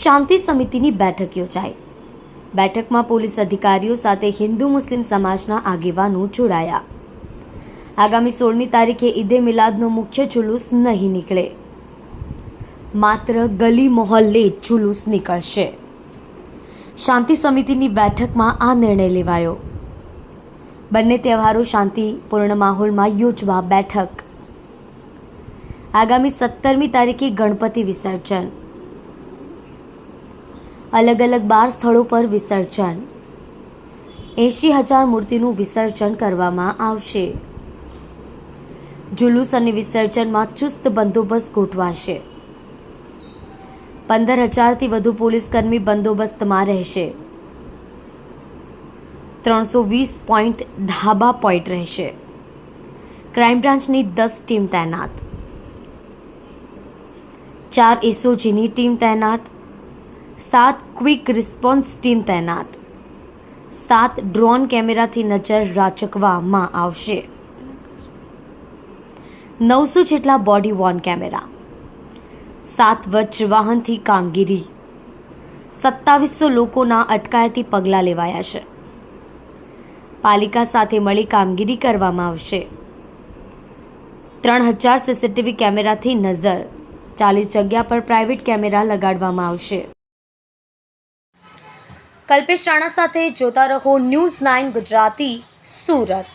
શાંતિ સમિતિની બેઠક યોજાઈ। બેઠકમાં પોલીસ અધિકારીઓ સાથે હિન્દુ મુસ્લિમ સમાજના આગેવાનો જોડાયા। આગામી 16મી તારીખે ઈદે મિલાદનો મુખ્ય જુલુસ નહીં નીકળે, માત્ર ગલી મોહલ્લે જુલુસ નીકળશે। શાંતિ સમિતિની બેઠકમાં આ નિર્ણય લેવાયો। બંને તહેવારો શાંતિપૂર્ણ માહોલમાં યોજવા બેઠક। આગામી 17મી તારીખે ગણપતિ વિસર્જન, અલગ અલગ 12 સ્થળો પર વિસર્જન। 80,000 મૂર્તિનું વિસર્જન કરવામાં આવશે। જુલુસ અને વિસર્જનમાં ચુસ્ત બંદોબસ્ત ગોઠવાશે। 15,000થી વધુ પોલીસકર્મી બંદોબસ્તમાં રહેશે। 320 પોઈન્ટ ધાબા પોઈન્ટ રહેશે। ક્રાઇમ બ્રાન્ચની 10 ટીમ તૈનાત, 4 એસઓજીની ટીમ તૈનાત, 7 ક્વિક રિસ્પોન્સ ટીમ તૈનાત, 7 ડ્રોન કેમેરાથી નજર રાખવામાં આવશે। 900 જેટલા બોડી વોર્ન કેમેરા, 7 વચ્ચ વાહનથી કામગીરી, 2700 લોકોના અટકાયતી પગલાં લેવાયા છે। પાલિકા સાથે મળી કામગીરી કરવામાં આવશે। 3000 સીસીટીવી કેમેરાથી નજર, 40 જગ્યા પર પ્રાઇવેટ કેમેરા લગાડવામાં આવશે। કલ્પેશ રાણા સાથે જોતા રહો ન્યૂઝ 9 ગુજરાતી, સુરત।